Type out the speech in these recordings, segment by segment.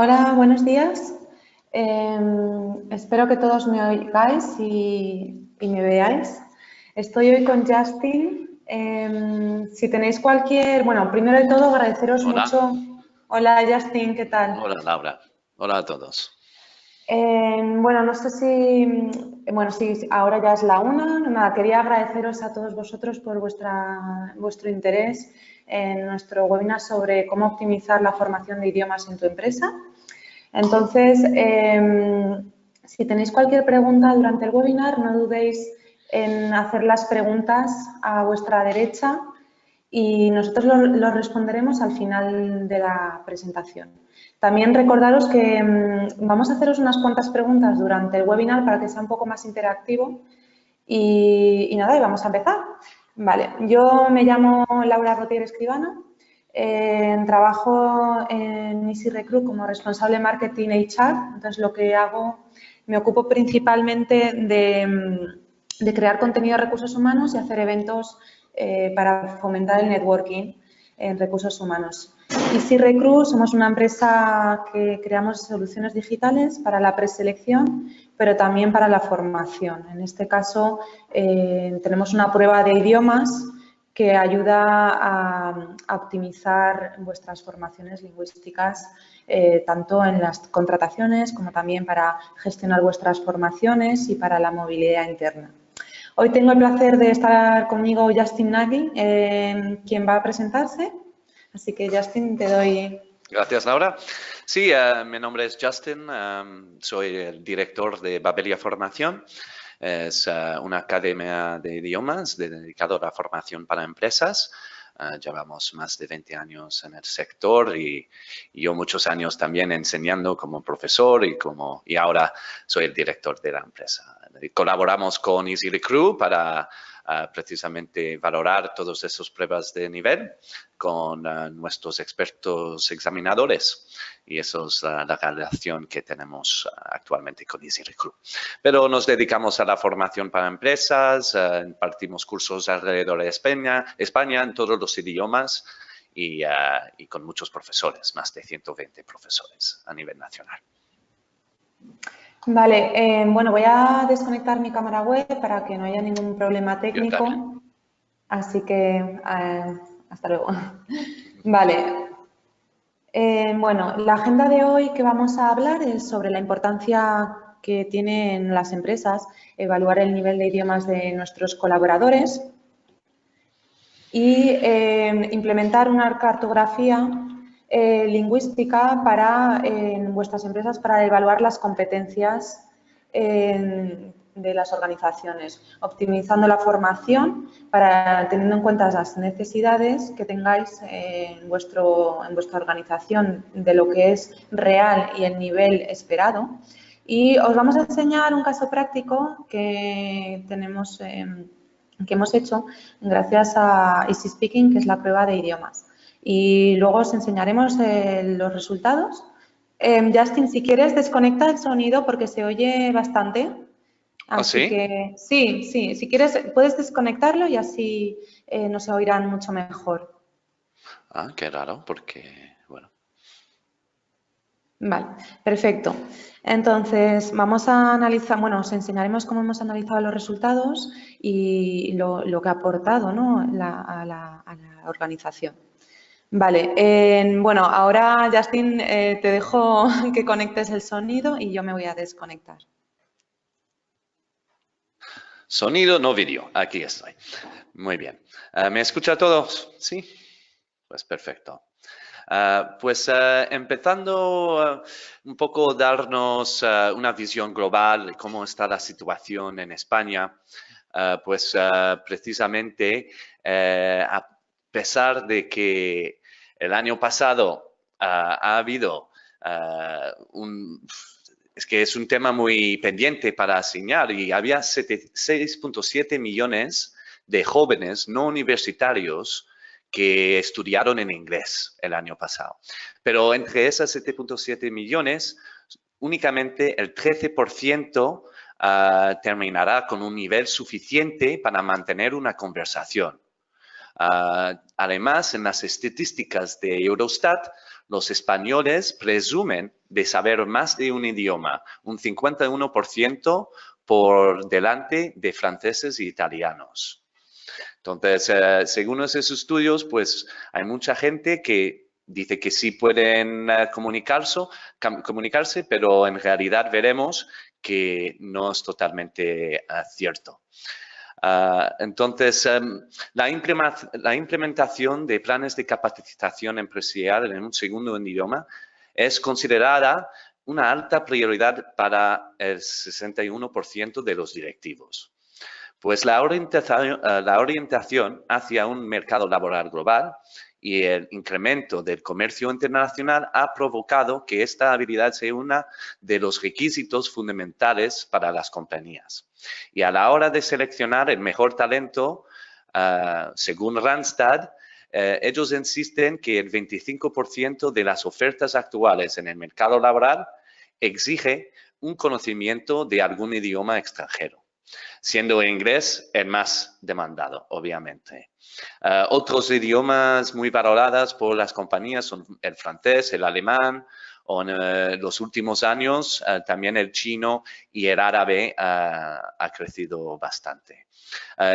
Hola, buenos días. Espero que todos me oigáis y me veáis. Estoy hoy con Justin. Si tenéis bueno, primero de todo agradeceros Hola. mucho. Hola, Justin, ¿qué tal? Hola, Laura. Hola a todos. Bueno, no sé si ahora ya es la una. Nada, quería agradeceros a todos vosotros por vuestro interés en nuestro webinar sobre cómo optimizar la formación de idiomas en tu empresa. Entonces, si tenéis cualquier pregunta durante el webinar, no dudéis en hacer las preguntas a vuestra derecha y nosotros lo responderemos al final de la presentación. También recordaros que vamos a haceros unas cuantas preguntas durante el webinar para que sea un poco más interactivo y nada, y vamos a empezar. Vale, yo me llamo Laura Rotier Escribano, trabajo en Easy Recruit como responsable de marketing HR. Entonces, lo que hago, me ocupo principalmente de crear contenido de recursos humanos y hacer eventos para fomentar el networking en recursos humanos. Easy Recruit somos una empresa que creamos soluciones digitales para la preselección, pero también para la formación. En este caso, tenemos una prueba de idiomas que ayuda a optimizar vuestras formaciones lingüísticas, tanto en las contrataciones como también para gestionar vuestras formaciones y para la movilidad interna. Hoy tengo el placer de estar conmigo Justin Nagy, quien va a presentarse. Así que, Justin, te doy... Gracias, Laura. Sí, mi nombre es Justin. Soy el director de Babelia Formación. Es una academia de idiomas dedicada a la formación para empresas. Llevamos más de 20 años en el sector y yo muchos años también enseñando como profesor y ahora soy el director de la empresa. Colaboramos con Easy Recruit para precisamente valorar todas esas pruebas de nivel con nuestros expertos examinadores. Y eso es la relación que tenemos actualmente con Easy Recruit. Pero nos dedicamos a la formación para empresas, impartimos cursos alrededor de España en todos los idiomas y con muchos profesores, más de 120 profesores a nivel nacional. Vale, bueno, voy a desconectar mi cámara web para que no haya ningún problema técnico. Así que, hasta luego. Vale. Bueno, la agenda de hoy que vamos a hablar es sobre la importancia que tiene en las empresas evaluar el nivel de idiomas de nuestros colaboradores y implementar una cartografía lingüística en vuestras empresas para evaluar las competencias de las organizaciones, optimizando la formación teniendo en cuenta las necesidades que tengáis en vuestra organización de lo que es real y el nivel esperado. Y os vamos a enseñar un caso práctico que que hemos hecho gracias a Easy Speaking, que es la prueba de idiomas. Y luego os enseñaremos los resultados. Justin, si quieres, desconecta el sonido porque se oye bastante. Así que sí, si quieres, puedes desconectarlo y así nos oirán mucho mejor. Qué raro, porque, bueno. Vale, perfecto. Entonces, vamos a analizar, bueno, os enseñaremos cómo hemos analizado los resultados y lo que ha aportado, ¿no? a la organización. Vale, bueno, ahora, Justin, te dejo que conectes el sonido y yo me voy a desconectar. Sonido, no vídeo. Aquí estoy. Muy bien. ¿Me escucha todos? Sí. Pues perfecto. Empezando un poco darnos una visión global de cómo está la situación en España, precisamente a pesar de que el año pasado ha habido es que es un tema muy pendiente para asignar y había 6.7 millones de jóvenes no universitarios que estudiaron en inglés el año pasado. Pero entre esas 7.7 millones, únicamente el 13% terminará con un nivel suficiente para mantener una conversación. Además, en las estadísticas de Eurostat, los españoles presumen de saber más de un idioma, un 51% por delante de franceses y italianos. Entonces, según esos estudios, pues hay mucha gente que dice que sí pueden comunicarse, pero en realidad veremos que no es totalmente cierto. Entonces, la implementación de planes de capacitación empresarial en un segundo idioma es considerada una alta prioridad para el 61% de los directivos. Pues la orientación hacia un mercado laboral global y el incremento del comercio internacional ha provocado que esta habilidad sea uno de los requisitos fundamentales para las compañías. Y a la hora de seleccionar el mejor talento, según Randstad, ellos insisten que el 25% de las ofertas actuales en el mercado laboral exige un conocimiento de algún idioma extranjero, siendo el inglés el más demandado, obviamente. Otros idiomas muy valorados por las compañías son el francés, el alemán, o en los últimos años también el chino y el árabe ha crecido bastante.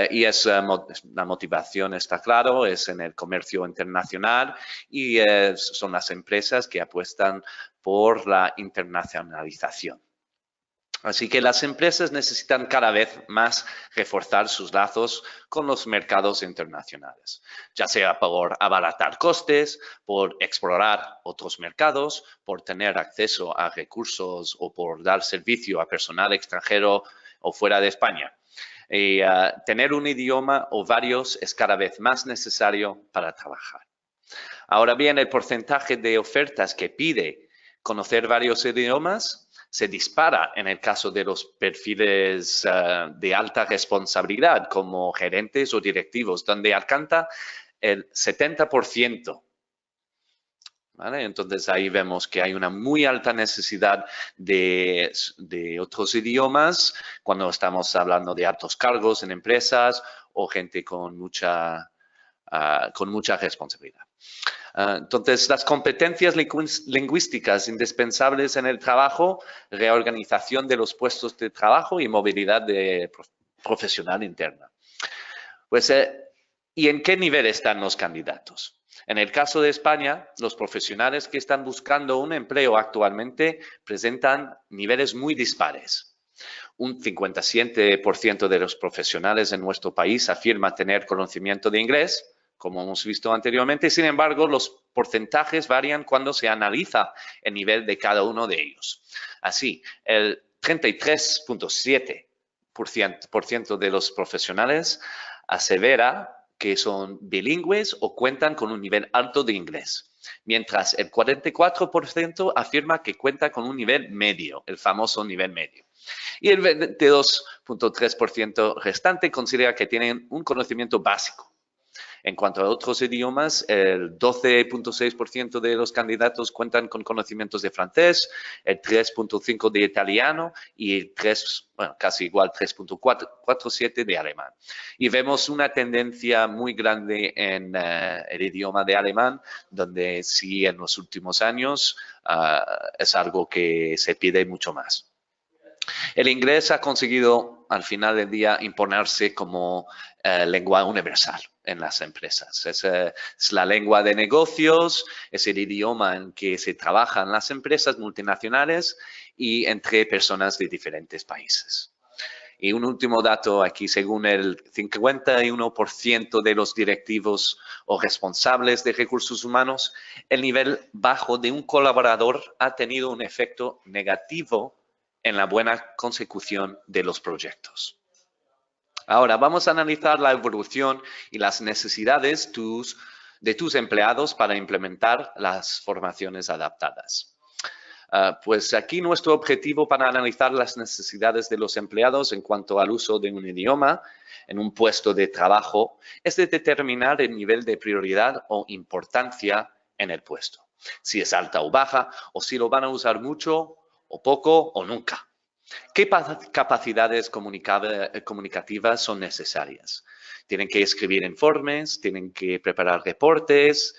Y la motivación, está claro, es en el comercio internacional y son las empresas que apuestan por la internacionalización. Así que las empresas necesitan cada vez más reforzar sus lazos con los mercados internacionales, ya sea por abaratar costes, por explorar otros mercados, por tener acceso a recursos o por dar servicio a personal extranjero o fuera de España. Y tener un idioma o varios es cada vez más necesario para trabajar. Ahora bien, el porcentaje de ofertas que pide conocer varios idiomas se dispara en el caso de los perfiles de alta responsabilidad como gerentes o directivos, donde alcanza el 70%. ¿Vale? Entonces ahí vemos que hay una muy alta necesidad de otros idiomas cuando estamos hablando de altos cargos en empresas o gente con mucha responsabilidad. Entonces, las competencias lingüísticas indispensables en el trabajo, reorganización de los puestos de trabajo y movilidad profesional interna. Pues, ¿y en qué nivel están los candidatos? En el caso de España, los profesionales que están buscando un empleo actualmente presentan niveles muy dispares. Un 57% de los profesionales en nuestro país afirma tener conocimiento de inglés, como hemos visto anteriormente. Sin embargo, los porcentajes varían cuando se analiza el nivel de cada uno de ellos. Así, el 33.7% de los profesionales asevera que son bilingües o cuentan con un nivel alto de inglés, mientras el 44% afirma que cuenta con un nivel medio, el famoso nivel medio. Y el 22.3% restante considera que tienen un conocimiento básico. En cuanto a otros idiomas, el 12.6% de los candidatos cuentan con conocimientos de francés, el 3.5% de italiano y el casi igual 3.47% de alemán. Y vemos una tendencia muy grande en el idioma de alemán, donde sí en los últimos años es algo que se pide mucho más. El inglés ha conseguido al final del día imponerse como lengua universal en las empresas. Es la lengua de negocios, es el idioma en que se trabaja en las empresas multinacionales y entre personas de diferentes países. Y un último dato aquí, según el 51% de los directivos o responsables de recursos humanos, el nivel bajo de un colaborador ha tenido un efecto negativo en la buena consecución de los proyectos. Ahora, vamos a analizar la evolución y las necesidades de tus empleados para implementar las formaciones adaptadas. Pues aquí nuestro objetivo para analizar las necesidades de los empleados en cuanto al uso de un idioma en un puesto de trabajo es de determinar el nivel de prioridad o importancia en el puesto. Si es alta o baja, o si lo van a usar mucho o poco o nunca. ¿Qué capacidades comunicativas son necesarias? Tienen que escribir informes, tienen que preparar reportes,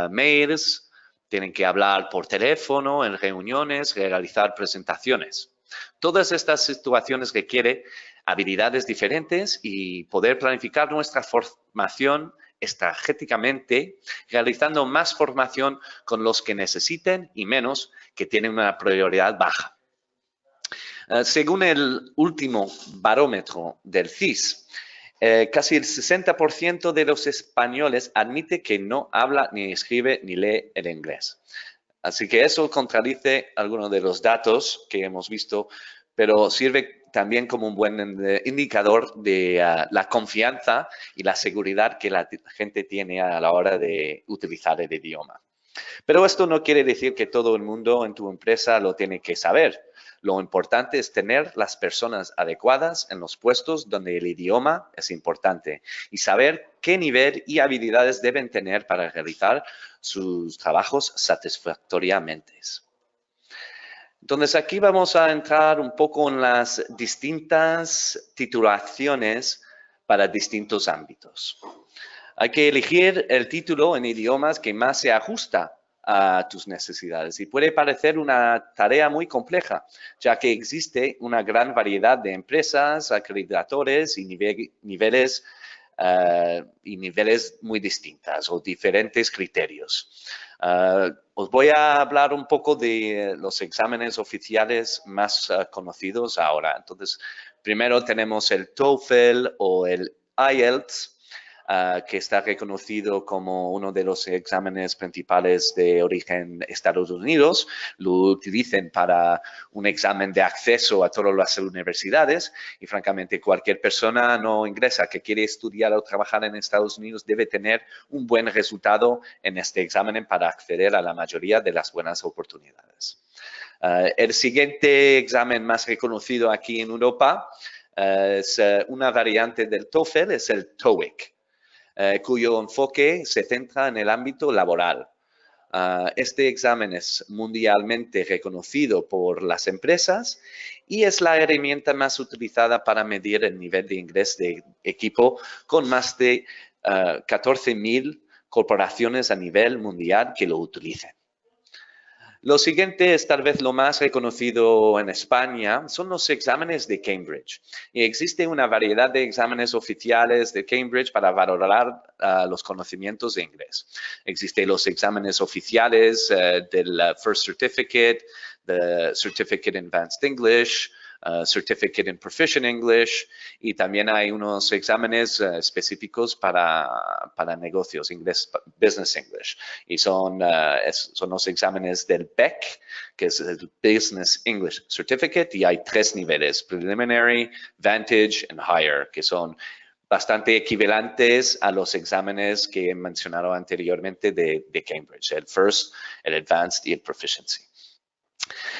mails, tienen que hablar por teléfono, en reuniones, realizar presentaciones. Todas estas situaciones requieren habilidades diferentes y poder planificar nuestra formación estratégicamente, realizando más formación con los que necesiten y menos que tienen una prioridad baja. Según el último barómetro del CIS, casi el 60% de los españoles admite que no habla, ni escribe, ni lee el inglés. Así que eso contradice algunos de los datos que hemos visto, pero sirve también como un buen indicador de la confianza y la seguridad que la gente tiene a la hora de utilizar el idioma. Pero esto no quiere decir que todo el mundo en tu empresa lo tiene que saber. Lo importante es tener las personas adecuadas en los puestos donde el idioma es importante y saber qué nivel y habilidades deben tener para realizar sus trabajos satisfactoriamente. Entonces, aquí vamos a entrar un poco en las distintas titulaciones para distintos ámbitos. Hay que elegir el título en idiomas que más se ajusta a tus necesidades y puede parecer una tarea muy compleja, ya que existe una gran variedad de empresas, acreditadores y niveles muy distintas o diferentes criterios. Os voy a hablar un poco de los exámenes oficiales más conocidos ahora. Entonces, primero tenemos el TOEFL o el IELTS, que está reconocido como uno de los exámenes principales de origen Estados Unidos. Lo utilizan para un examen de acceso a todas las universidades y, francamente, cualquier persona no inglesa que quiere estudiar o trabajar en Estados Unidos debe tener un buen resultado en este examen para acceder a la mayoría de las buenas oportunidades. El siguiente examen más reconocido aquí en Europa es una variante del TOEFL, es el TOEIC. Cuyo enfoque se centra en el ámbito laboral. Este examen es mundialmente reconocido por las empresas y es la herramienta más utilizada para medir el nivel de inglés de equipo con más de 14.000 corporaciones a nivel mundial que lo utilizan. Lo siguiente es tal vez lo más reconocido en España, son los exámenes de Cambridge. Y existe una variedad de exámenes oficiales de Cambridge para valorar los conocimientos de inglés. Existen los exámenes oficiales del First Certificate, the Certificate in Advanced English, Certificate in Proficient English, y también hay unos exámenes específicos para negocios, Business English, y son los exámenes del BEC, que es el Business English Certificate, y hay 3 niveles, Preliminary, Vantage, and Higher, que son bastante equivalentes a los exámenes que he mencionado anteriormente de Cambridge, el First, el Advanced y el Proficiency.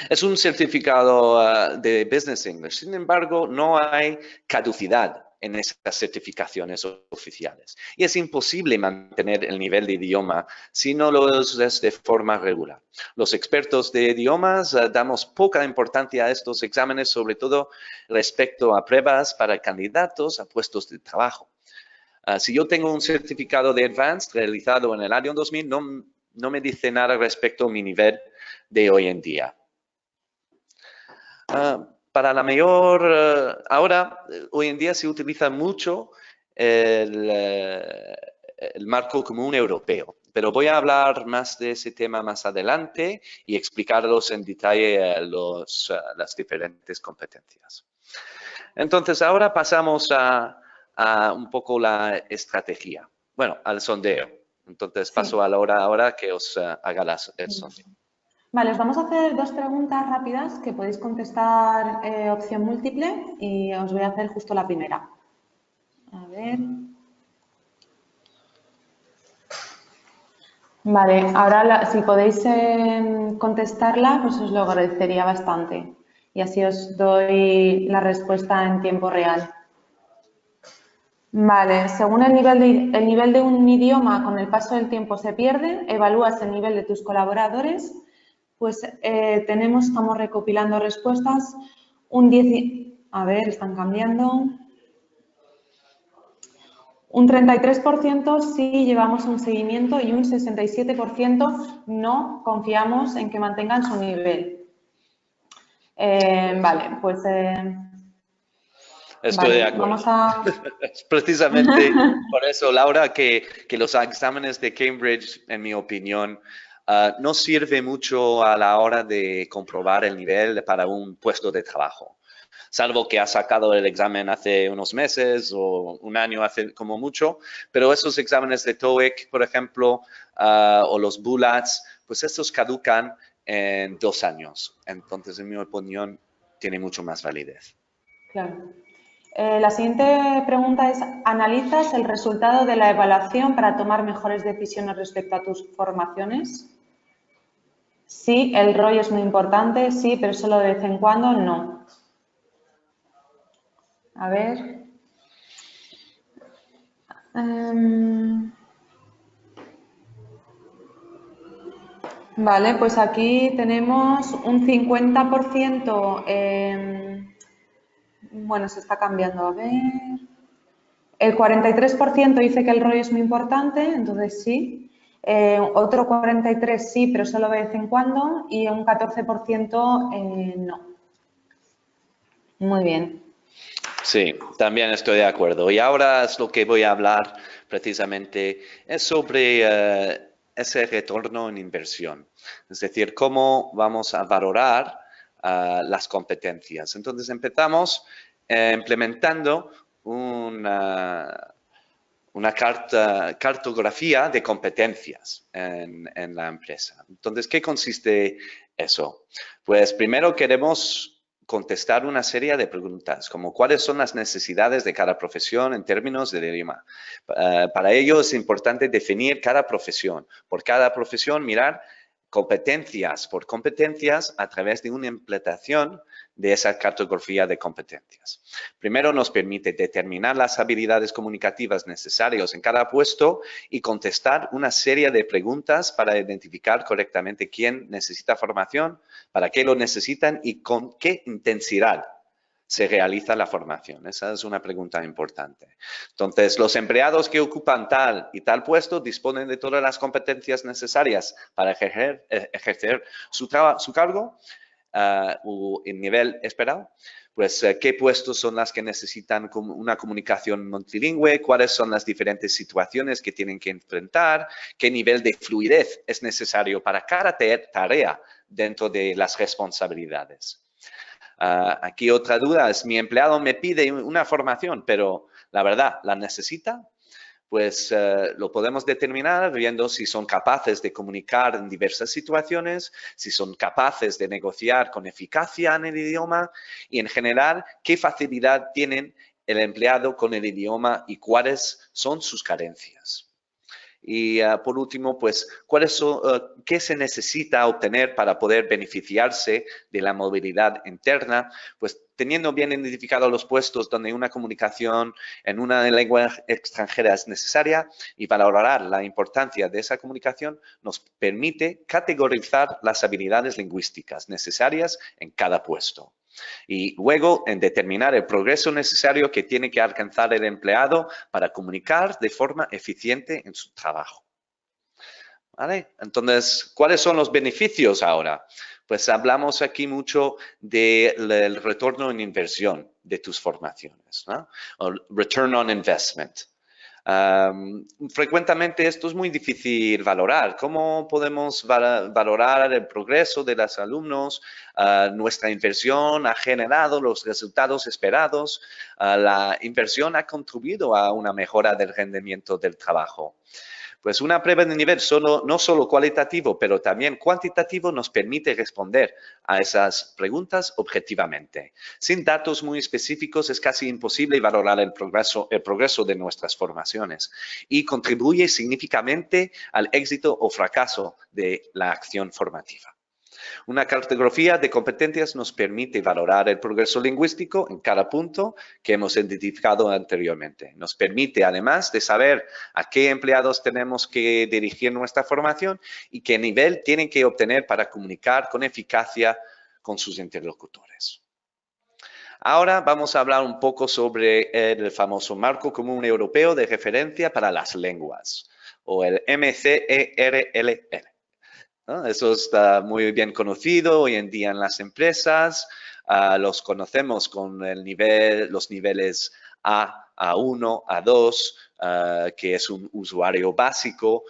Es un certificado de Business English. Sin embargo, no hay caducidad en estas certificaciones oficiales. Y es imposible mantener el nivel de idioma si no lo es de forma regular. Los expertos de idiomas damos poca importancia a estos exámenes, sobre todo respecto a pruebas para candidatos a puestos de trabajo. Si yo tengo un certificado de Advanced realizado en el año 2000, no me dice nada respecto a mi nivel de hoy en día. Para la mayor, hoy en día se utiliza mucho el marco común europeo, pero voy a hablar más de ese tema más adelante y explicaros en detalle las diferentes competencias. Entonces, ahora pasamos a un poco la estrategia. Bueno, al sondeo. Entonces, paso a la hora ahora que os haga el sondeo. Vale, os vamos a hacer 2 preguntas rápidas que podéis contestar opción múltiple y os voy a hacer justo la primera. A ver. Vale, ahora si podéis contestarla, pues os lo agradecería bastante. Y así os doy la respuesta en tiempo real. Vale, según el nivel de un idioma con el paso del tiempo se pierde, evalúas el nivel de tus colaboradores. Pues estamos recopilando respuestas. A ver, están cambiando. Un 33% sí llevamos un seguimiento y un 67% no confiamos en que mantengan su nivel. Vale, pues... Estoy de acuerdo. Vamos a... Es precisamente por eso, Laura, que los exámenes de Cambridge, en mi opinión, no sirve mucho a la hora de comprobar el nivel para un puesto de trabajo. Salvo que has sacado el examen hace unos meses o un año hace como mucho, pero esos exámenes de TOEIC, por ejemplo, o los BULATs, pues estos caducan en 2 años. Entonces, en mi opinión, tiene mucho más validez. Claro. La siguiente pregunta es, ¿analizas el resultado de la evaluación para tomar mejores decisiones respecto a tus formaciones? Sí, el ROI es muy importante, sí, pero solo de vez en cuando, no. A ver. Vale, pues aquí tenemos un 50%, bueno, se está cambiando, a ver. El 43% dice que el ROI es muy importante, entonces sí. Otro 43% sí, pero solo de vez en cuando. Y un 14% no. Muy bien. Sí, también estoy de acuerdo. Y ahora es lo que voy a hablar precisamente, es sobre ese retorno en inversión. Es decir, cómo vamos a valorar las competencias. Entonces empezamos implementando una cartografía de competencias en la empresa. Entonces, ¿qué consiste eso? Pues primero queremos contestar una serie de preguntas, como cuáles son las necesidades de cada profesión en términos de idioma. Para ello es importante definir cada profesión. Por cada profesión, mirar competencias por competencias a través de una implementación de esa cartografía de competencias. Primero nos permite determinar las habilidades comunicativas necesarias en cada puesto y contestar una serie de preguntas para identificar correctamente quién necesita formación, para qué lo necesitan y con qué intensidad se realiza la formación. Esa es una pregunta importante. Entonces, los empleados que ocupan tal y tal puesto disponen de todas las competencias necesarias para ejercer su cargo o el nivel esperado. Pues, ¿qué puestos son las que necesitan una comunicación multilingüe? ¿Cuáles son las diferentes situaciones que tienen que enfrentar? ¿Qué nivel de fluidez es necesario para cada tarea dentro de las responsabilidades? Aquí otra duda es, mi empleado me pide una formación, pero la verdad, ¿la necesita? Pues lo podemos determinar viendo si son capaces de comunicar en diversas situaciones, si son capaces de negociar con eficacia en el idioma y en general qué facilidad tienen el empleado con el idioma y cuáles son sus carencias. Y por último, pues, ¿qué se necesita obtener para poder beneficiarse de la movilidad interna? Pues teniendo bien identificados los puestos donde una comunicación en una lengua extranjera es necesaria y valorar la importancia de esa comunicación nos permite categorizar las habilidades lingüísticas necesarias en cada puesto. Y luego en determinar el progreso necesario que tiene que alcanzar el empleado para comunicar de forma eficiente en su trabajo. ¿Vale? Entonces, ¿cuáles son los beneficios ahora? Pues hablamos aquí mucho del retorno en inversión de tus formaciones, ¿no? O return on investment. Frecuentemente esto es muy difícil valorar. ¿Cómo podemos valorar el progreso de los alumnos? Nuestra inversión ha generado los resultados esperados. La inversión ha contribuido a una mejora del rendimiento del trabajo. Pues una prueba de nivel no solo cualitativo, pero también cuantitativo nos permite responder a esas preguntas objetivamente. Sin datos muy específicos es casi imposible valorar el progreso de nuestras formaciones y contribuye significativamente al éxito o fracaso de la acción formativa. Una cartografía de competencias nos permite valorar el progreso lingüístico en cada punto que hemos identificado anteriormente. Nos permite, además, de saber a qué empleados tenemos que dirigir nuestra formación y qué nivel tienen que obtener para comunicar con eficacia con sus interlocutores. Ahora vamos a hablar un poco sobre el famoso Marco Común Europeo de Referencia para las Lenguas, o el MCERLL, ¿no? Eso está muy bien conocido hoy en día en las empresas. Los conocemos con los niveles A1, A2, que es un usuario básico.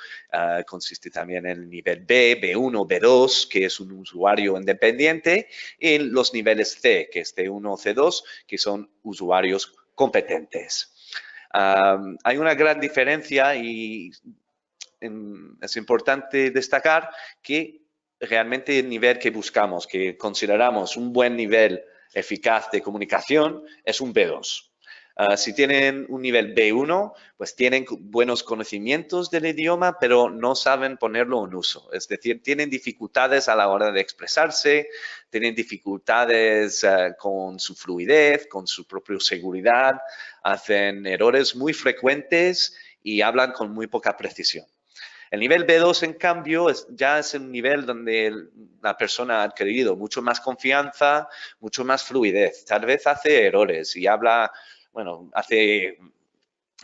Consiste también en el nivel B, B1, B2, que es un usuario independiente, y los niveles C, que es C1, C2, que son usuarios competentes. Hay una gran diferencia y es importante destacar que realmente el nivel que buscamos, que consideramos un buen nivel eficaz de comunicación, es un B2. Si tienen un nivel B1, pues tienen buenos conocimientos del idioma, pero no saben ponerlo en uso. Es decir, tienen dificultades a la hora de expresarse, tienen dificultades con su fluidez, con su propia seguridad, hacen errores muy frecuentes y hablan con muy poca precisión. El nivel B2, en cambio, ya es un nivel donde la persona ha adquirido mucho más confianza, mucho más fluidez. Tal vez hace errores y habla, bueno, hace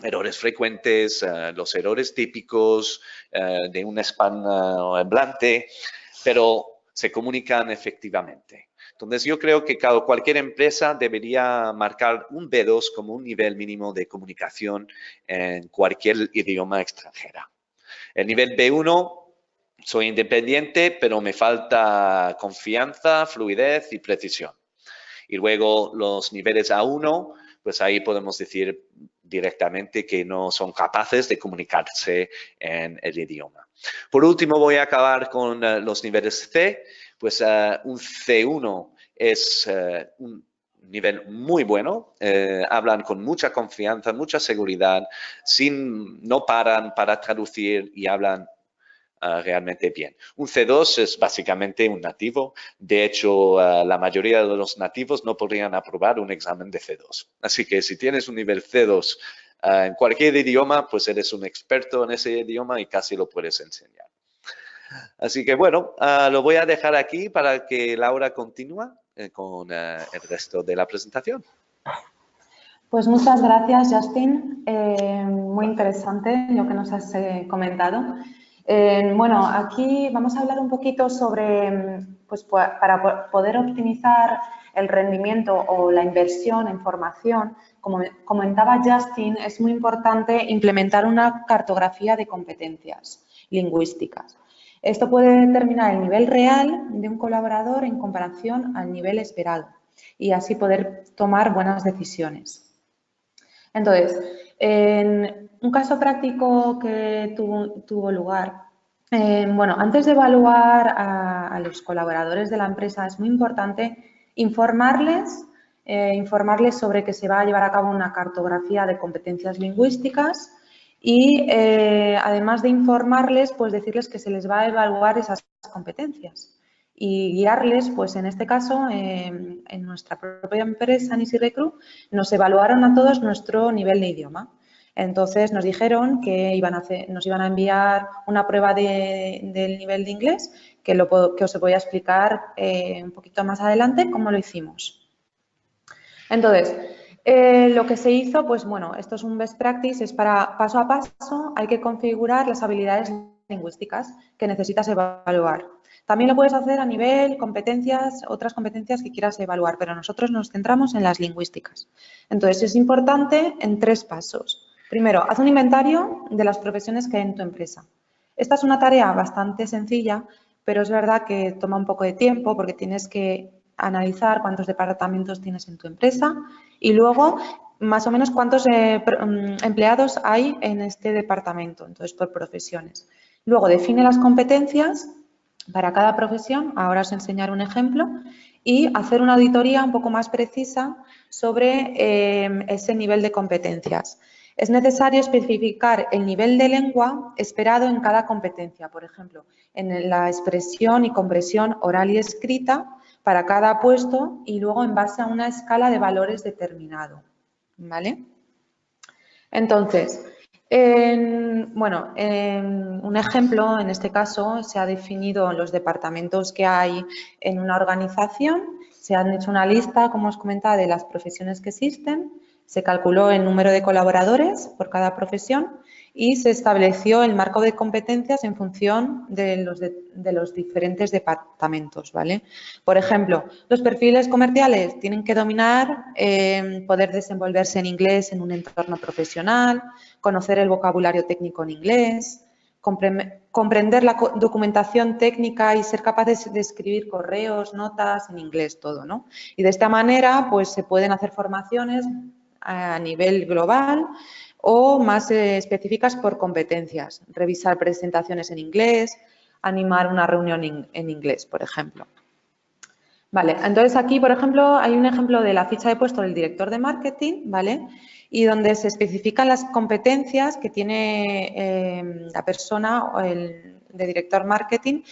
errores frecuentes, los errores típicos de un hispanohablante, pero se comunican efectivamente. Entonces, yo creo que cualquier empresa debería marcar un B2 como un nivel mínimo de comunicación en cualquier idioma extranjero. El nivel B1, soy independiente, pero me falta confianza, fluidez y precisión. Y luego los niveles A1, pues ahí podemos decir directamente que no son capaces de comunicarse en el idioma. Por último, voy a acabar con los niveles C. Pues un C1 es un nivel muy bueno, hablan con mucha confianza, mucha seguridad, no paran para traducir y hablan realmente bien. Un C2 es básicamente un nativo. De hecho, la mayoría de los nativos no podrían aprobar un examen de C2. Así que si tienes un nivel C2 en cualquier idioma, pues eres un experto en ese idioma y casi lo puedes enseñar. Así que bueno, lo voy a dejar aquí para que Laura continúe con el resto de la presentación. Pues muchas gracias, Justin. Muy interesante lo que nos has comentado. Bueno, aquí vamos a hablar un poquito sobre, pues para poder optimizar el rendimiento o la inversión en formación, como comentaba Justin, es muy importante implementar una cartografía de competencias lingüísticas. Esto puede determinar el nivel real de un colaborador en comparación al nivel esperado y así poder tomar buenas decisiones. Entonces, en un caso práctico que tuvo lugar, bueno, antes de evaluar a los colaboradores de la empresa es muy importante informarles sobre que se va a llevar a cabo una cartografía de competencias lingüísticas y además de informarles, pues decirles que se les va a evaluar esas competencias y guiarles, pues en este caso, en nuestra propia empresa, Nisi Recru, nos evaluaron a todos nuestro nivel de idioma. Entonces, nos dijeron que nos iban a enviar una prueba del nivel de inglés, que os voy a explicar un poquito más adelante cómo lo hicimos. Entonces, lo que se hizo, pues bueno, esto es un best practice, es para paso a paso, hay que configurar las habilidades lingüísticas que necesitas evaluar. También lo puedes hacer a nivel competencias, otras competencias que quieras evaluar, pero nosotros nos centramos en las lingüísticas. Entonces, es importante en 3 pasos. Primero, haz un inventario de las profesiones que hay en tu empresa. Esta es una tarea bastante sencilla, pero es verdad que toma un poco de tiempo porque tienes que analizar cuántos departamentos tienes en tu empresa y luego más o menos cuántos empleados hay en este departamento, entonces por profesiones. Luego define las competencias para cada profesión, ahora os enseñaré un ejemplo, y hacer una auditoría un poco más precisa sobre ese nivel de competencias. Es necesario especificar el nivel de lengua esperado en cada competencia, por ejemplo, en la expresión y compresión oral y escrita para cada puesto y luego en base a una escala de valores determinado, ¿vale? Entonces, bueno, un ejemplo, en este caso, se ha definido los departamentos que hay en una organización se han hecho una lista, como os comentaba, de las profesiones que existen, se calculó el número de colaboradores por cada profesión y se estableció el marco de competencias en función de los diferentes departamentos, ¿vale? Por ejemplo, los perfiles comerciales tienen que dominar, poder desenvolverse en inglés en un entorno profesional, conocer el vocabulario técnico en inglés, comprender la documentación técnica y ser capaces de escribir correos, notas en inglés, todo, ¿no? Y de esta manera, pues se pueden hacer formaciones a nivel global o más específicas por competencias, revisar presentaciones en inglés, animar una reunión en inglés, por ejemplo. Vale, entonces aquí, por ejemplo, hay un ejemplo de la ficha de puesto del director de marketing, ¿vale? Y donde se especifican las competencias que tiene la persona o el de director marketing,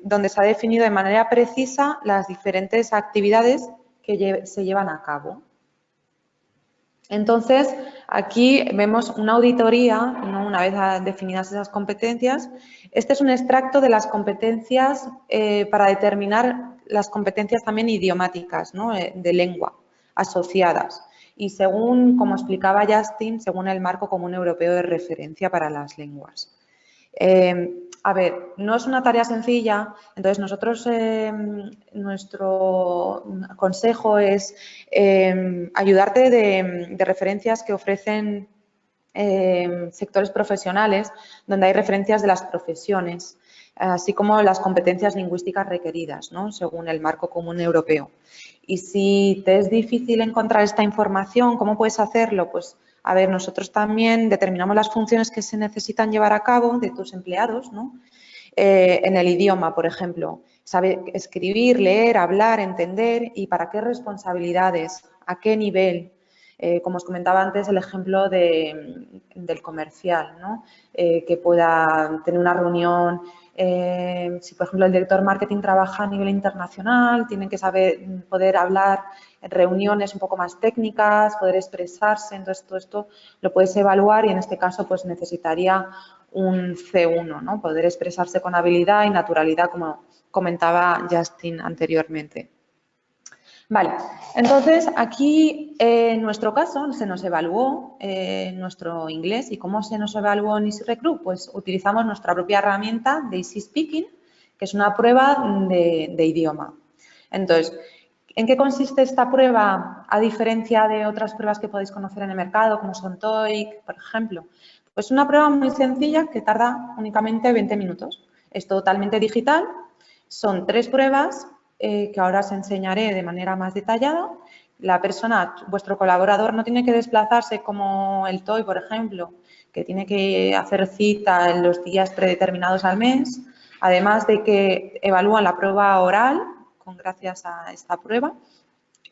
donde se ha definido de manera precisa las diferentes actividades que se llevan a cabo. Entonces, aquí vemos una auditoría, ¿no? Una vez definidas esas competencias. Este es un extracto de las competencias para determinar las competencias también idiomáticas, ¿no? De lengua asociadas. Y según, como explicaba Justin, según el Marco Común Europeo de Referencia para las Lenguas. A ver, no es una tarea sencilla, entonces nosotros, nuestro consejo es ayudarte de referencias que ofrecen sectores profesionales donde hay referencias de las profesiones, así como las competencias lingüísticas requeridas, ¿no? Según el Marco Común Europeo. Y si te es difícil encontrar esta información, ¿cómo puedes hacerlo? Pues, a ver, nosotros también determinamos las funciones que se necesitan llevar a cabo de tus empleados, ¿no? En el idioma, por ejemplo. Saber escribir, leer, hablar, entender y para qué responsabilidades, a qué nivel. Como os comentaba antes, el ejemplo del comercial, ¿no? Que pueda tener una reunión. Si, por ejemplo, el director marketing trabaja a nivel internacional, tienen que saber poder hablar en reuniones un poco más técnicas, poder expresarse. Entonces, todo esto lo puedes evaluar y, en este caso, pues necesitaría un C1, ¿no? Poder expresarse con habilidad y naturalidad, como comentaba Justin anteriormente. Vale, entonces aquí en nuestro caso se nos evaluó nuestro inglés. ¿Y cómo se nos evaluó en Easy Recruit? Pues utilizamos nuestra propia herramienta de Easy Speaking, que es una prueba de idioma. Entonces, ¿en qué consiste esta prueba a diferencia de otras pruebas que podéis conocer en el mercado, como son TOEIC, por ejemplo? Pues una prueba muy sencilla que tarda únicamente 20 minutos. Es totalmente digital, son 3 pruebas que ahora os enseñaré de manera más detallada. La persona, vuestro colaborador, no tiene que desplazarse como el TOEIC, por ejemplo, que tiene que hacer cita en los días predeterminados al mes, además de que evalúan la prueba oral gracias a esta prueba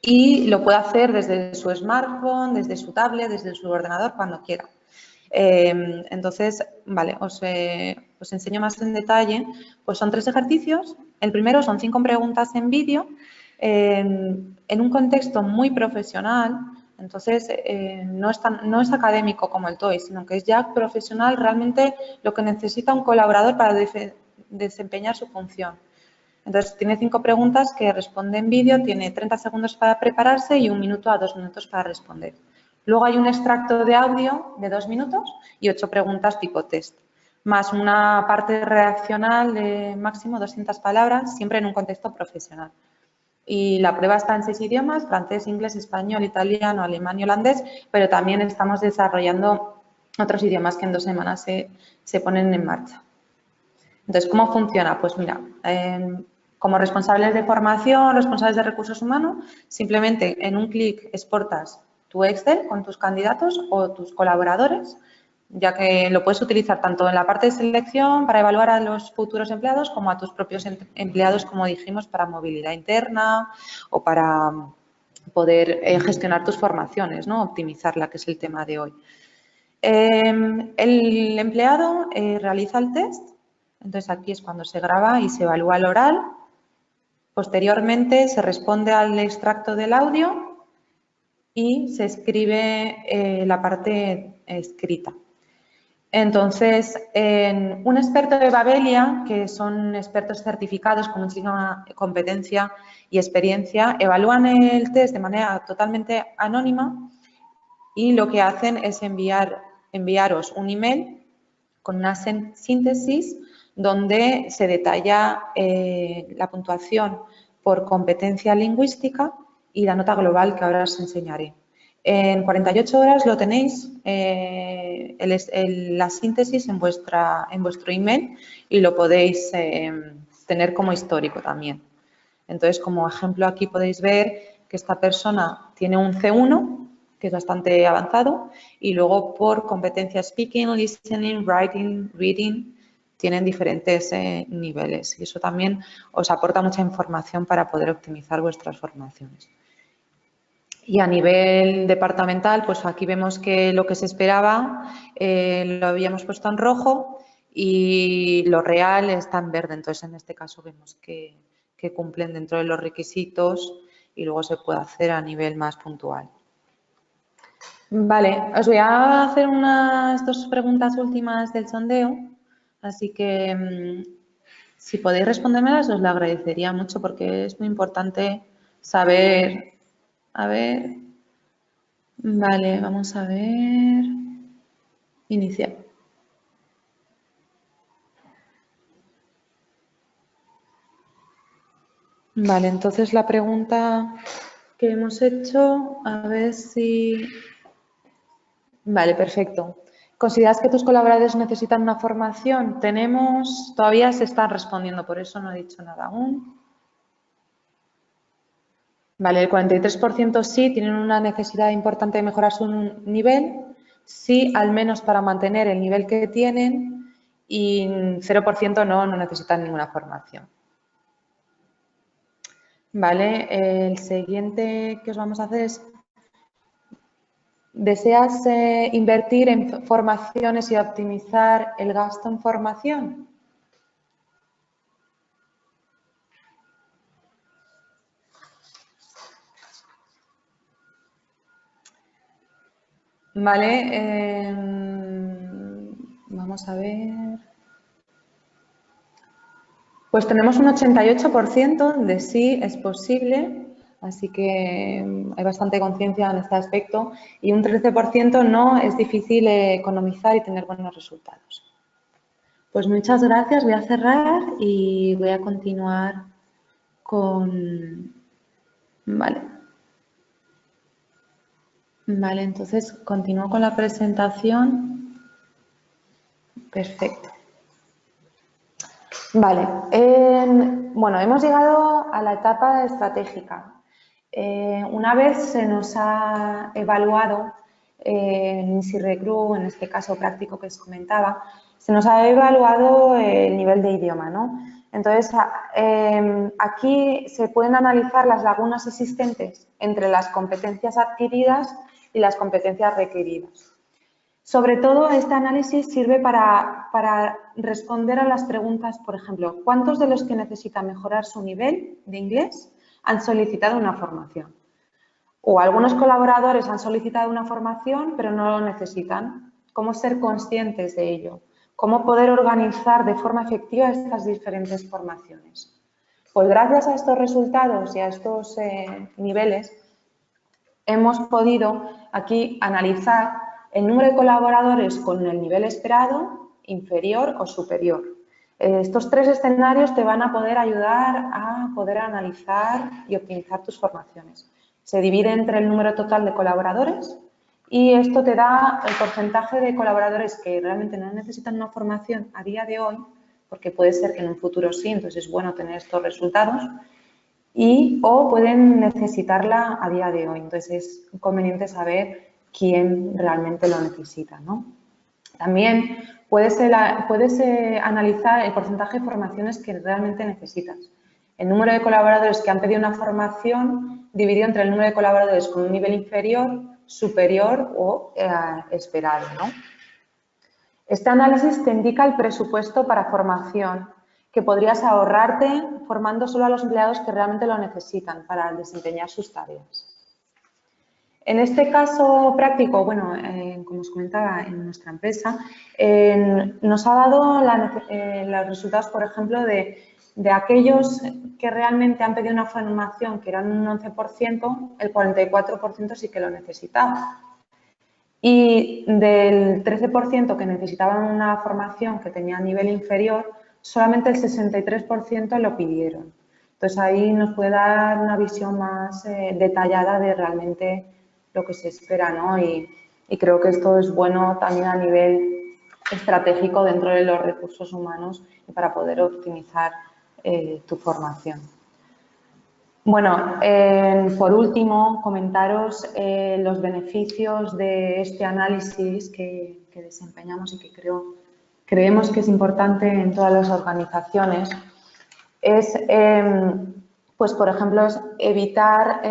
y lo puede hacer desde su smartphone, desde su tablet, desde su ordenador, cuando quiera. Entonces, vale, os enseño más en detalle. Pues son 3 ejercicios. El primero son 5 preguntas en vídeo en un contexto muy profesional. Entonces, no es académico como el TOEIC, sino que es ya profesional realmente lo que necesita un colaborador para desempeñar su función. Entonces, tiene 5 preguntas que responde en vídeo, tiene 30 segundos para prepararse y 1 minuto a 2 minutos para responder. Luego hay un extracto de audio de 2 minutos y 8 preguntas tipo test, más una parte redaccional de máximo 200 palabras, siempre en un contexto profesional. Y la prueba está en 6 idiomas, francés, inglés, español, italiano, alemán y holandés, pero también estamos desarrollando otros idiomas que en 2 semanas se ponen en marcha. Entonces, ¿cómo funciona? Pues mira, como responsables de formación, responsables de recursos humanos, simplemente en un clic exportas tu Excel con tus candidatos o tus colaboradores, ya que lo puedes utilizar tanto en la parte de selección para evaluar a los futuros empleados como a tus propios empleados, como dijimos, para movilidad interna o para poder gestionar tus formaciones, ¿no? Optimizarla, que es el tema de hoy. El empleado realiza el test. Entonces, aquí es cuando se graba y se evalúa el oral. Posteriormente, se responde al extracto del audio y se escribe la parte escrita. Entonces, un experto de Babelia, que son expertos certificados con muchísima competencia y experiencia, evalúan el test de manera totalmente anónima y lo que hacen es enviaros un email con una síntesis donde se detalla la puntuación por competencia lingüística y la nota global que ahora os enseñaré. En 48 horas lo tenéis, la síntesis en vuestro email y lo podéis tener como histórico también. Entonces, como ejemplo, aquí podéis ver que esta persona tiene un C1, que es bastante avanzado, y luego por competencia speaking, listening, writing, reading, tienen diferentes niveles. Y eso también os aporta mucha información para poder optimizar vuestras formaciones. Y a nivel departamental, pues aquí vemos que lo que se esperaba lo habíamos puesto en rojo y lo real está en verde. Entonces, en este caso vemos que cumplen dentro de los requisitos y luego se puede hacer a nivel más puntual. Vale, os voy a hacer unas 2 preguntas últimas del sondeo, así que si podéis respondérmelas os lo agradecería mucho porque es muy importante saber. A ver, vale, vamos a ver. Iniciar. Vale, entonces la pregunta que hemos hecho, a ver si... Vale, perfecto. ¿Consideras que tus colaboradores necesitan una formación? Todavía se están respondiendo, por eso no he dicho nada aún. Vale, el 43% sí, tienen una necesidad importante de mejorar su nivel, sí, al menos para mantener el nivel que tienen, y 0% no necesitan ninguna formación. Vale, el siguiente que os vamos a hacer es, ¿deseas invertir en formaciones y optimizar el gasto en formación? Vale, vamos a ver. Pues tenemos un 88% de sí es posible, así que hay bastante conciencia en este aspecto, y un 13% no, es difícil economizar y tener buenos resultados. Pues muchas gracias, voy a cerrar y voy a continuar con... Vale. Vale, entonces continúo con la presentación. Perfecto. Vale, bueno, hemos llegado a la etapa estratégica. Una vez se nos ha evaluado en SIRRECRU, en este caso práctico que os comentaba, se nos ha evaluado el nivel de idioma, ¿no? Entonces, aquí se pueden analizar las lagunas existentes entre las competencias adquiridas y las competencias requeridas. Sobre todo, este análisis sirve para responder a las preguntas, por ejemplo, ¿cuántos de los que necesitan mejorar su nivel de inglés han solicitado una formación? O algunos colaboradores han solicitado una formación, pero no lo necesitan. ¿Cómo ser conscientes de ello? ¿Cómo poder organizar de forma efectiva estas diferentes formaciones? Pues gracias a estos resultados y a estos niveles, hemos podido aquí analizar el número de colaboradores con el nivel esperado, inferior o superior. Estos 3 escenarios te van a poder ayudar a poder analizar y optimizar tus formaciones. Se divide entre el número total de colaboradores y esto te da el porcentaje de colaboradores que realmente no necesitan una formación a día de hoy, porque puede ser que en un futuro sí, entonces es bueno tener estos resultados, o pueden necesitarla a día de hoy. Entonces, es conveniente saber quién realmente lo necesita, ¿no? También puedes analizar el porcentaje de formaciones que realmente necesitas. El número de colaboradores que han pedido una formación dividido entre el número de colaboradores con un nivel inferior, superior o esperado, ¿no? Este análisis te indica el presupuesto para formación que podrías ahorrarte formando solo a los empleados que realmente lo necesitan para desempeñar sus tareas. En este caso práctico, bueno, como os comentaba, en nuestra empresa, nos ha dado los resultados, por ejemplo, de aquellos que realmente han pedido una formación que eran un 11%, el 44% sí que lo necesitaba. Y del 13% que necesitaban una formación que tenía nivel inferior, solamente el 63% lo pidieron. Entonces, ahí nos puede dar una visión más detallada de realmente lo que se espera, ¿no? Y creo que esto es bueno también a nivel estratégico dentro de los recursos humanos y para poder optimizar tu formación. Bueno, por último, comentaros los beneficios de este análisis que desempeñamos y que creemos que es importante en todas las organizaciones. Es, pues, por ejemplo, es evitar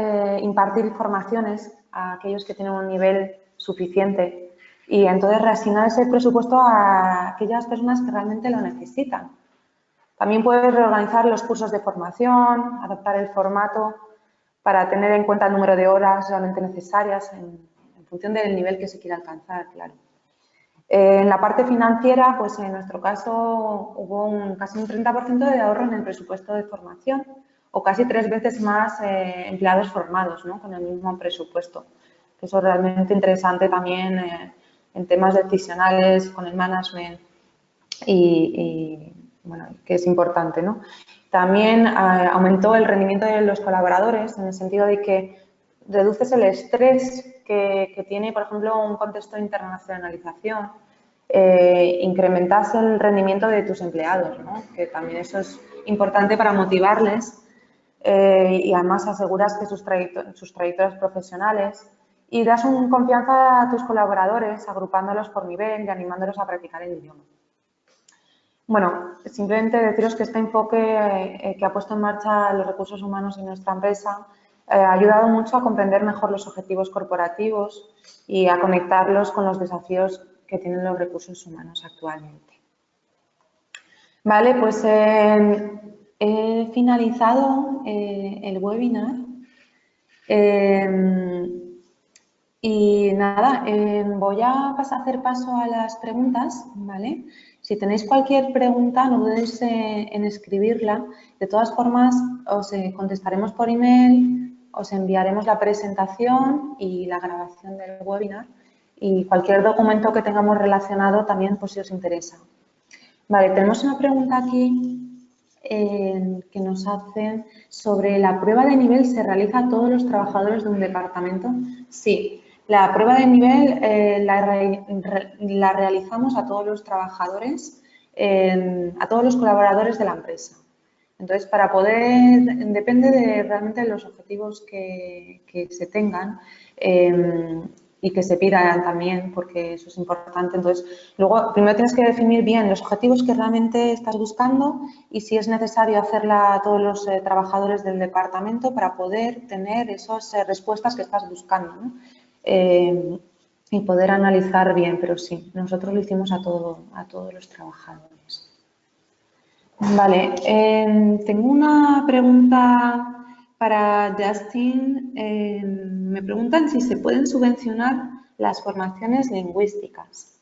impartir formaciones a aquellos que tienen un nivel suficiente y entonces reasignar ese presupuesto a aquellas personas que realmente lo necesitan. También puedes reorganizar los cursos de formación, adaptar el formato para tener en cuenta el número de horas realmente necesarias en función del nivel que se quiera alcanzar, claro. En la parte financiera, pues en nuestro caso hubo casi un 30% de ahorro en el presupuesto de formación o casi 3 veces más empleados formados, ¿no? Con el mismo presupuesto. Eso es realmente interesante también en temas decisionales con el management y bueno, que es importante, ¿no? También aumentó el rendimiento de los colaboradores en el sentido de que reduces el estrés que tiene, por ejemplo, un contexto de internacionalización, incrementas el rendimiento de tus empleados, ¿no? Que también eso es importante para motivarles y además aseguras que sus trayectorias profesionales y das confianza a tus colaboradores agrupándolos por nivel y animándolos a practicar el idioma. Bueno, simplemente deciros que este enfoque que ha puesto en marcha los recursos humanos en nuestra empresa ha ayudado mucho a comprender mejor los objetivos corporativos y a conectarlos con los desafíos que tienen los recursos humanos actualmente. Vale, pues he finalizado el webinar. Y nada, voy a hacer paso a las preguntas, ¿vale? Si tenéis cualquier pregunta, no dudéis en escribirla. De todas formas, os contestaremos por email, os enviaremos la presentación y la grabación del webinar y cualquier documento que tengamos relacionado también, pues si os interesa. Vale, tenemos una pregunta aquí que nos hacen sobre la prueba de nivel. ¿Se realiza a todos los trabajadores de un departamento? Sí. La prueba de nivel la realizamos a todos los trabajadores, a todos los colaboradores de la empresa. Entonces, para poder, depende realmente de los objetivos que se tengan y que se pidan también, porque eso es importante. Entonces, luego, primero tienes que definir bien los objetivos que realmente estás buscando y si es necesario hacerla a todos los trabajadores del departamento para poder tener esas respuestas que estás buscando, ¿no? Y poder analizar bien, pero sí, nosotros lo hicimos a todos los trabajadores. Vale, tengo una pregunta para Justin. Me preguntan si se pueden subvencionar las formaciones lingüísticas.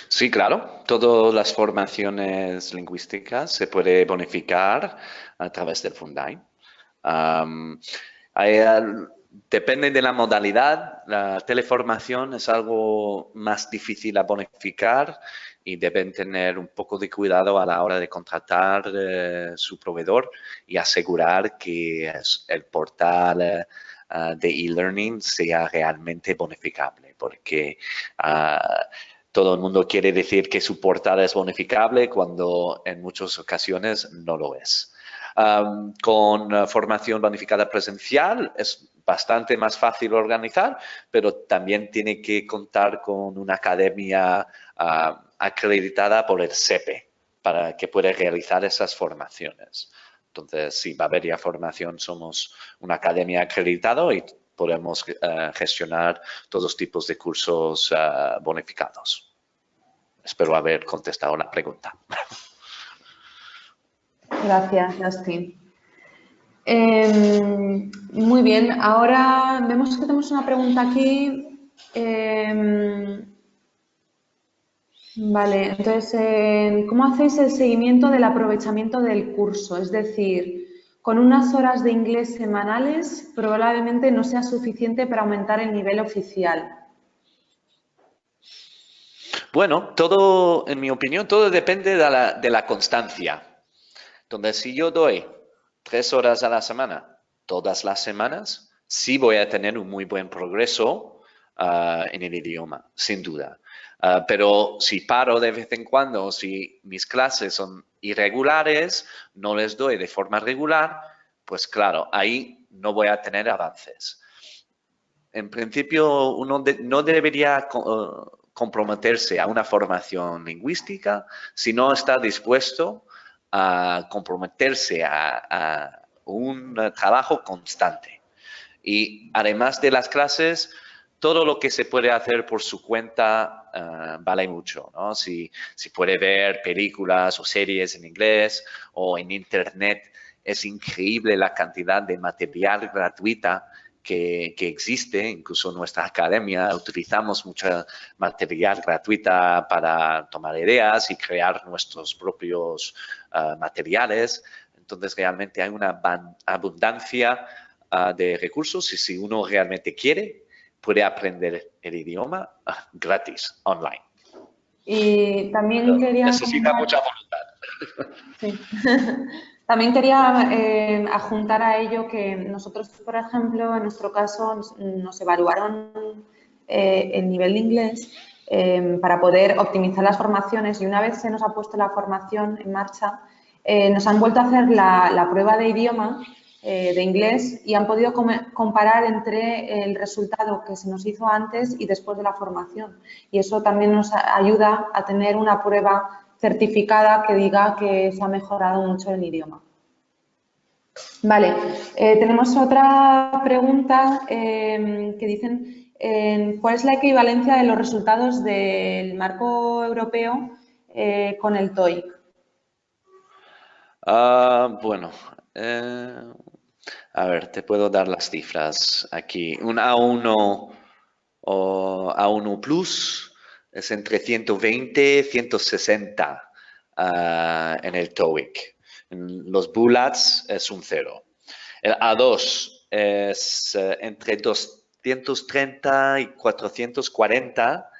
Sí, claro. Todas las formaciones lingüísticas se puede bonificar a través del Fundain. Depende de la modalidad. La teleformación es algo más difícil a bonificar y deben tener un poco de cuidado a la hora de contratar su proveedor y asegurar que el portal de e-learning sea realmente bonificable, porque todo el mundo quiere decir que su portal es bonificable cuando en muchas ocasiones no lo es. Con formación bonificada presencial es bastante más fácil organizar, pero también tiene que contar con una academia acreditada por el SEPE para que pueda realizar esas formaciones. Entonces, sí, Babelia Formación somos una academia acreditada y podemos gestionar todos tipos de cursos bonificados. Espero haber contestado la pregunta. Gracias, Justin. Muy bien, ahora vemos que tenemos una pregunta aquí. Vale, entonces, ¿cómo hacéis el seguimiento del aprovechamiento del curso? Es decir, con unas horas de inglés semanales probablemente no sea suficiente para aumentar el nivel oficial. Bueno, todo, en mi opinión, todo depende de la constancia. Entonces, si yo doy 3 horas a la semana, todas las semanas, sí voy a tener un muy buen progreso en el idioma, sin duda. Pero si paro de vez en cuando, si mis clases son irregulares, no les doy de forma regular, pues claro, ahí no voy a tener avances. En principio, uno no debería comprometerse a una formación lingüística si no está dispuesto a comprometerse a un trabajo constante. Y además de las clases, todo lo que se puede hacer por su cuenta vale mucho, ¿no? Si puede ver películas o series en inglés o en Internet, es increíble la cantidad de material gratuita que existe. Incluso en nuestra academia utilizamos mucho material gratuita para tomar ideas y crear nuestros propios materiales. Entonces, realmente hay una abundancia de recursos y si uno realmente quiere, puede aprender el idioma gratis, online. Y también Pero quería necesita comentar, mucha voluntad. sí. También quería adjuntar a ello que nosotros, por ejemplo, en nuestro caso, nos evaluaron el nivel de inglés para poder optimizar las formaciones y una vez se nos ha puesto la formación en marcha, nos han vuelto a hacer la prueba de idioma de inglés y han podido comparar entre el resultado que se nos hizo antes y después de la formación. Y eso también nos ayuda a tener una prueba certificada que diga que se ha mejorado mucho el idioma. Vale, tenemos otra pregunta que dicen ¿cuál es la equivalencia de los resultados del marco europeo con el TOEIC? Bueno, a ver, te puedo dar las cifras aquí. Un A1 o A1 Plus es entre 120 y 160 en el TOEIC. En los BULATs es un 0. El A2 es entre 230 y 440,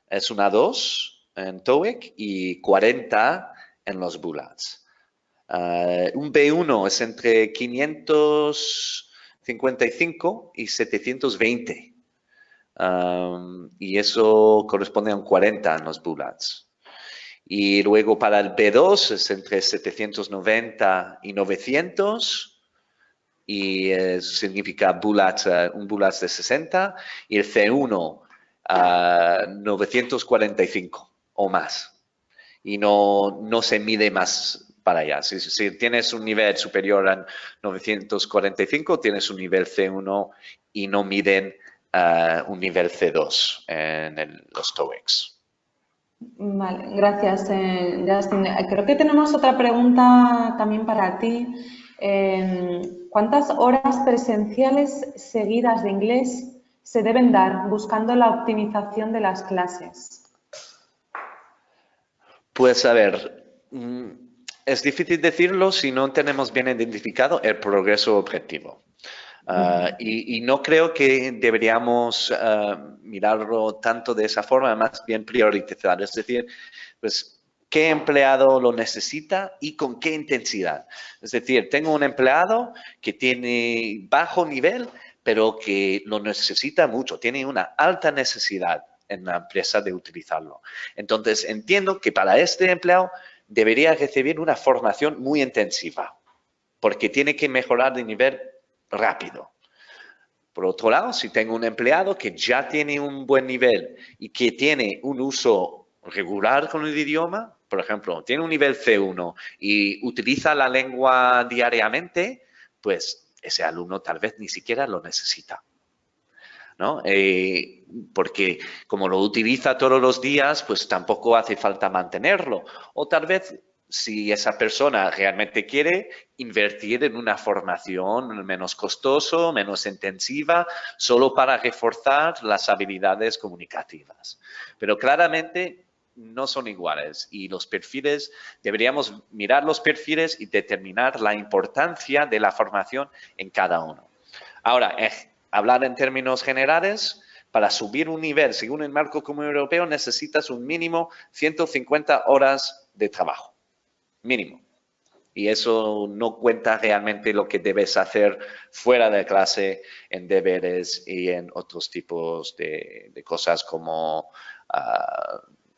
es un A2 en TOEIC y 40 en los BULATs. Un B1 es entre 555 y 720. Y eso corresponde a un 40 en los BULATs. Y luego para el B2 es entre 790 y 900 y significa un BULAT de 60 y el C1 945 o más. Y no se mide más para allá. Si tienes un nivel superior a 945, tienes un nivel C1 y no miden un nivel C2 en los TOEICs. Vale, gracias, Justin. Creo que tenemos otra pregunta también para ti. ¿Cuántas horas presenciales seguidas de inglés se deben dar buscando la optimización de las clases? Pues a ver, es difícil decirlo si no tenemos bien identificado el progreso objetivo. Y no creo que deberíamos mirarlo tanto de esa forma, más bien priorizar. Es decir, pues, ¿qué empleado lo necesita y con qué intensidad? Es decir, tengo un empleado que tiene bajo nivel, pero que lo necesita mucho, tiene una alta necesidad en la empresa de utilizarlo. Entonces, entiendo que para este empleado debería recibir una formación muy intensiva, porque tiene que mejorar de nivel rápido. Por otro lado, si tengo un empleado que ya tiene un buen nivel y que tiene un uso regular con el idioma, por ejemplo, tiene un nivel C1 y utiliza la lengua diariamente, pues ese alumno tal vez ni siquiera lo necesita, ¿no? Porque como lo utiliza todos los días, pues tampoco hace falta mantenerlo. O tal vez si esa persona realmente quiere invertir en una formación menos costoso, menos intensiva, solo para reforzar las habilidades comunicativas. Pero claramente no son iguales y los perfiles, deberíamos mirar los perfiles y determinar la importancia de la formación en cada uno. Ahora, hablar en términos generales, para subir un nivel según el marco común europeo necesitas un mínimo 150 horas de trabajo. Mínimo. Y eso no cuenta realmente lo que debes hacer fuera de clase en deberes y en otros tipos de cosas como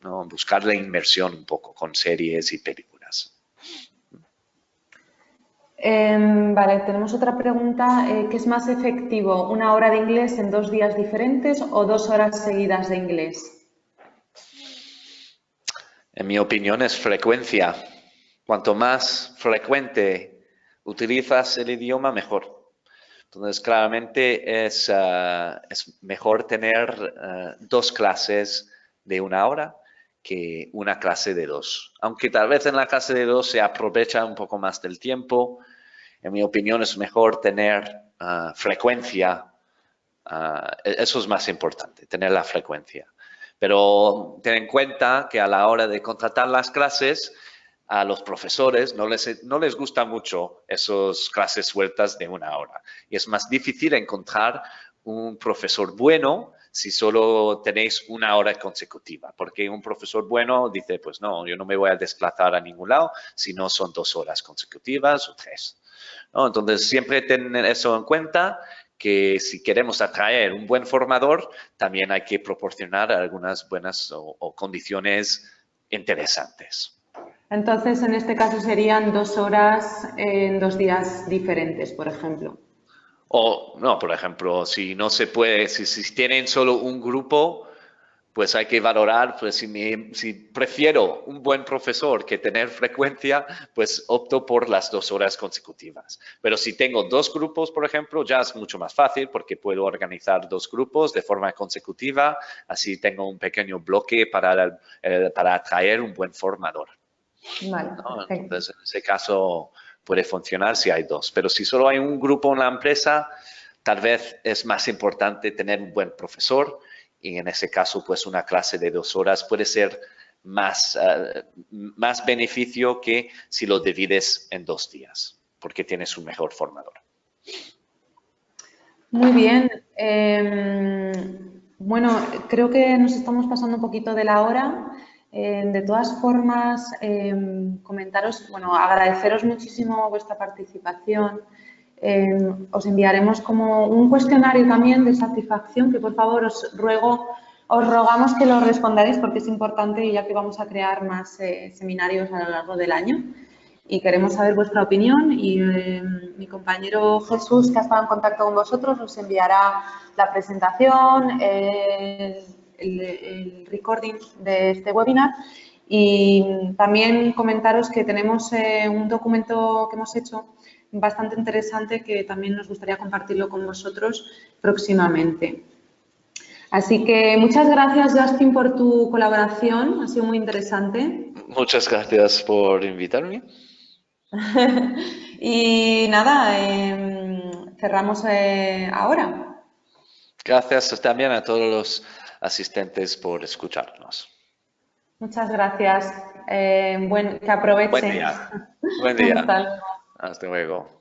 ¿no? Buscar la inmersión un poco con series y películas. Vale, tenemos otra pregunta. ¿Qué es más efectivo, una hora de inglés en 2 días diferentes o 2 horas seguidas de inglés? En mi opinión es frecuencia. Cuanto más frecuente utilizas el idioma, mejor. Entonces, claramente es mejor tener 2 clases de 1 hora que una clase de 2. Aunque tal vez en la clase de 2 se aprovecha un poco más del tiempo, en mi opinión es mejor tener frecuencia. Eso es más importante, tener la frecuencia. Pero ten en cuenta que a la hora de contratar las clases, a los profesores no les gusta mucho esas clases sueltas de 1 hora. Y es más difícil encontrar un profesor bueno si solo tenéis 1 hora consecutiva. Porque un profesor bueno dice, pues no, yo no me voy a desplazar a ningún lado si no son 2 horas consecutivas o 3. ¿No? Entonces, siempre tener eso en cuenta, que si queremos atraer un buen formador, también hay que proporcionar algunas buenas o condiciones interesantes. Entonces, en este caso serían 2 horas en 2 días diferentes, por ejemplo. O, no, por ejemplo, si no se puede, si tienen solo un grupo, pues hay que valorar, pues si prefiero un buen profesor que tener frecuencia, pues opto por las 2 horas consecutivas. Pero si tengo 2 grupos, por ejemplo, ya es mucho más fácil porque puedo organizar 2 grupos de forma consecutiva, así tengo un pequeño bloque para atraer un buen formador. Vale, ¿No? perfecto. Entonces, en ese caso puede funcionar si hay 2. Pero si solo hay un grupo en la empresa, tal vez es más importante tener un buen profesor y en ese caso, pues una clase de 2 horas puede ser más beneficio que si lo divides en 2 días, porque tienes un mejor formador. Muy bien. Bueno, creo que nos estamos pasando un poquito de la hora. De todas formas, comentaros, bueno, agradeceros muchísimo vuestra participación. Os enviaremos como un cuestionario también de satisfacción que por favor os rogamos que lo respondáis porque es importante ya que vamos a crear más seminarios a lo largo del año y queremos saber vuestra opinión y mi compañero Jesús, que ha estado en contacto con vosotros, os enviará la presentación, el recording de este webinar y también comentaros que tenemos un documento que hemos hecho bastante interesante que también nos gustaría compartirlo con vosotros próximamente. Así que muchas gracias, Justin, por tu colaboración. Ha sido muy interesante. Muchas gracias por invitarme. Y nada, cerramos ahora. Gracias también a todos los asistentes por escucharnos. Muchas gracias. Que Buen aprovechen. día. Buen día. Hasta luego. Hasta luego.